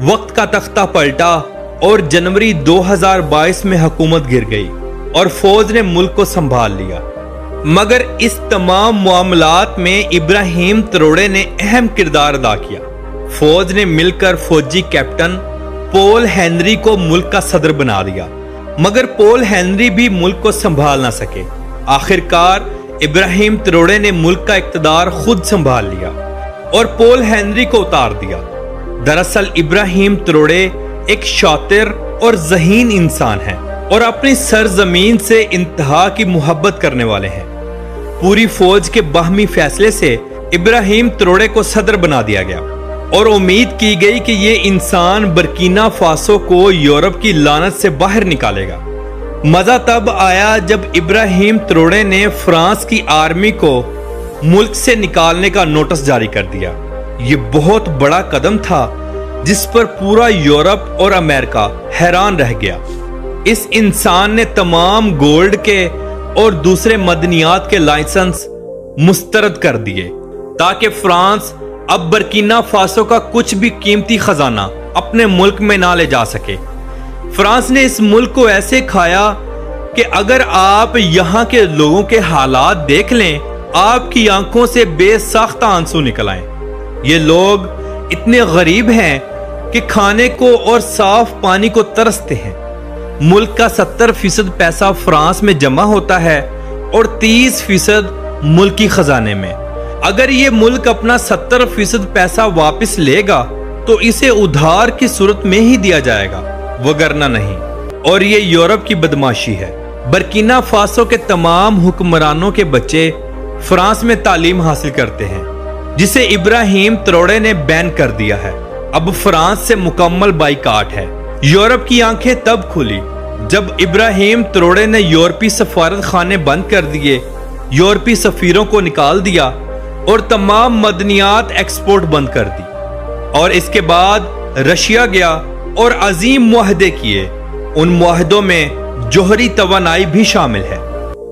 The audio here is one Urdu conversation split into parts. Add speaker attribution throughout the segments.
Speaker 1: وقت کا تختہ پلٹا اور جنوری 2022 میں حکومت گر گئی اور فوج نے ملک کو سنبھال لیا۔ مگر اس تمام معاملات میں ابراہیم تروڑے نے اہم کردار ادا کیا۔ فوج نے مل کر فوجی کیپٹن پول ہنری کو ملک کا صدر بنا دیا، مگر پول ہنری بھی ملک کو سنبھال نہ سکے۔ آخرکار ابراہیم تروڑے نے ملک کا اقتدار خود سنبھال لیا اور پول ہنری کو اتار دیا۔ دراصل ابراہیم تروڑے ایک شاطر اور ذہین انسان ہیں اور اپنی سرزمین سے انتہا کی محبت کرنے والے ہیں۔ پوری فوج کے باہمی فیصلے سے ابراہیم تروڑے کو صدر بنا دیا گیا اور امید کی گئی کہ یہ انسان برکینا فاسو کو یورپ کی لعنت سے باہر نکالے گا۔ مزہ تب آیا جب ابراہیم تروڑے نے فرانس کی آرمی کو ملک سے نکالنے کا نوٹس جاری کر دیا۔ یہ بہت بڑا قدم تھا جس پر پورا یورپ اور امریکہ حیران رہ گیا۔ اس انسان نے تمام گولڈ کے اور دوسرے معدنیات کے لائسنس مسترد کر دیے تاکہ فرانس اب برکینا فاسو کا کچھ بھی قیمتی خزانہ اپنے ملک میں نہ لے جا سکے۔ فرانس نے اس ملک کو ایسے کھایا کہ اگر آپ یہاں کے لوگوں کے حالات دیکھ لیں آپ کی آنکھوں سے بے ساختہ آنسو نکل آئیں۔ یہ لوگ اتنے غریب ہیں کہ کھانے کو اور صاف پانی کو ترستے ہیں۔ ملک کا 70% پیسہ فرانس میں جمع ہوتا ہے اور 30% ملکی خزانے میں۔ اگر یہ ملک اپنا 70% پیسہ واپس لے گا تو اسے ادھار کی صورت میں ہی دیا جائے گا، وگرنہ نہیں۔ اور یہ یورپ کی بدماشی ہے۔ برکینا فاسو کے تمام حکمرانوں کے بچے فرانس میں تعلیم حاصل کرتے ہیں، جسے ابراہیم تروڑے نے بین کر دیا ہے۔ اب فرانس سے مکمل بائیکاٹ ہے۔ یورپ کی آنکھیں تب کھلی جب ابراہیم تروڑے نے یورپی سفارت خانے بند کر دیے، یورپی سفیروں کو نکال دیا اور تمام معدنیات ایکسپورٹ بند کر دی۔ اور اس کے بعد رشیا گیا اور عظیم معاہدے کیے۔ ان معاہدوں میں جوہری توانائی بھی شامل ہے۔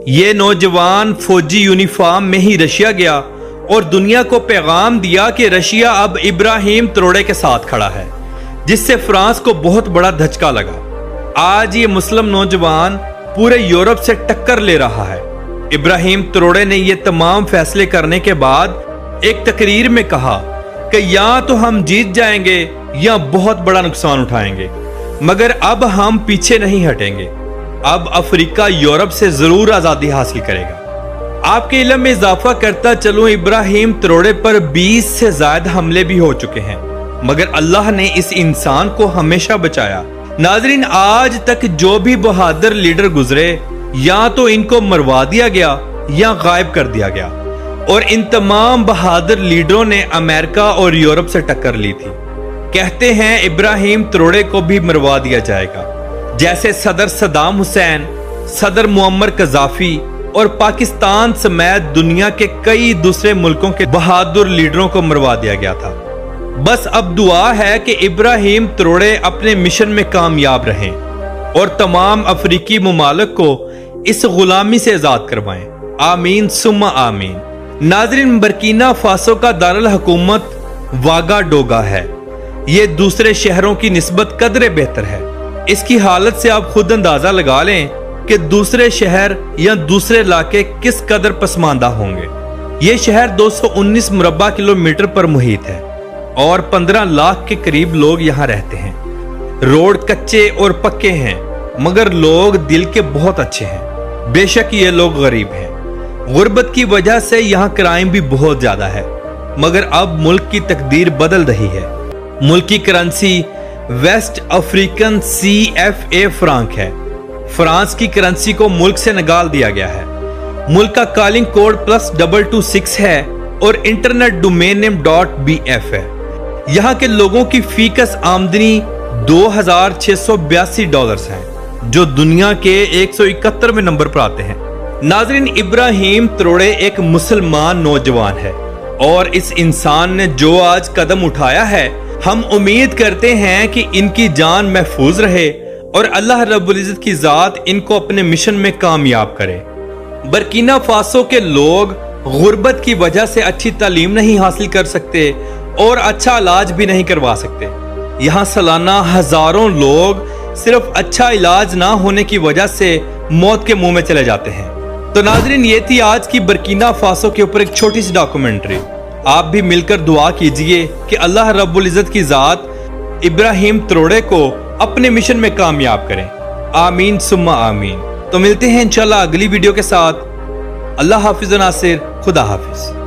Speaker 1: یہ نوجوان فوجی یونیفارم میں ہی رشیا گیا اور دنیا کو پیغام دیا کہ رشیا اب ابراہیم تروڑے کے ساتھ کھڑا ہے، جس سے فرانس کو بہت بڑا دھچکا لگا۔ آج یہ مسلم نوجوان پورے یورپ سے ٹکر لے رہا ہے۔ ابراہیم تروڑے نے یہ تمام فیصلے کرنے کے بعد ایک تقریر میں کہا کہ یا تو ہم جیت جائیں گے یا بہت بڑا نقصان اٹھائیں گے، مگر اب ہم پیچھے نہیں ہٹیں گے۔ اب افریقہ یورپ سے ضرور آزادی حاصل کرے گا۔ آپ کے علم میں اضافہ کرتا چلوں، ابراہیم تروڑے پر 20 سے زائد حملے بھی ہو چکے ہیں، مگر اللہ نے اس انسان کو ہمیشہ بچایا۔ ناظرین، آج تک جو بھی بہادر لیڈر گزرے یا تو ان کو مروا دیا گیا یا غائب کر دیا گیا، اور ان تمام بہادر لیڈروں نے امریکہ اور یورپ سے ٹکر لی تھی۔ کہتے ہیں ابراہیم تروڑے کو بھی مروا دیا جائے گا، جیسے صدر صدام حسین، صدر معمر قذافی اور پاکستان سمیت دنیا کے کئی دوسرے ملکوں کے بہادر لیڈروں کو مروا دیا گیا تھا۔ بس اب دعا ہے کہ ابراہیم تروڑے اپنے مشن میں کامیاب رہیں اور تمام افریقی ممالک کو اس غلامی سے آزاد کروائیں۔ آمین ثم آمین۔ ناظرین، برکینا فاسو کا دارالحکومت واگا ڈوگا ہے۔ یہ دوسرے شہروں کی نسبت قدرے بہتر ہے۔ اس کی حالت سے آپ خود اندازہ لگا لیں کہ دوسرے شہر یا دوسرے علاقے کس قدر پسماندہ ہوں گے۔ یہ شہر 219 مربع کلومیٹر پر محیط ہے اور 15 لاکھ کے قریب لوگ یہاں رہتے ہیں۔ روڈ کچے اور پکے ہیں، مگر لوگ دل کے بہت اچھے ہیں۔ بے شک یہ لوگ غریب ہیں۔ غربت کی وجہ سے یہاں کرائم بھی بہت زیادہ ہے، مگر اب ملک کی تقدیر بدل رہی ہے۔ ملک کی currency West African CFA franc ہے۔ فرانس کی کرنسی کو ملک سے نکال دیا گیا ہے۔ ملک کا کالنگ کوڈ +226 ہے اور انٹرنیٹ ڈومین نیم .bf ہے۔ یہاں کے لوگوں کی فی کس آمدنی $2,682 ہے، جو دنیا کے 171ویں نمبر پر آتے ہیں۔ ناظرین، ابراہیم تروڑے ایک مسلمان نوجوان ہے اور اس انسان نے جو آج قدم اٹھایا ہے، ہم امید کرتے ہیں کہ ان کی جان محفوظ رہے اور اللہ رب العزت کی ذات ان کو اپنے مشن میں کامیاب کرے۔ برکینا فاسو کے لوگ غربت کی وجہ سے اچھی تعلیم نہیں حاصل کر سکتے اور اچھا علاج بھی نہیں کروا سکتے۔ یہاں سالانہ ہزاروں لوگ صرف اچھا علاج نہ ہونے کی وجہ سے موت کے منہ میں چلے جاتے ہیں۔ تو ناظرین، یہ تھی آج کی برکینا فاسو کے اوپر ایک چھوٹی سی ڈاکومنٹری۔ آپ بھی مل کر دعا کیجئے کہ اللہ رب العزت کی ذات ابراہیم تروڑے کو اپنے مشن میں کامیاب کریں۔ آمین ثم آمین۔ تو ملتے ہیں انشاءاللہ اگلی ویڈیو کے ساتھ۔ اللہ حافظ و ناصر، خدا حافظ۔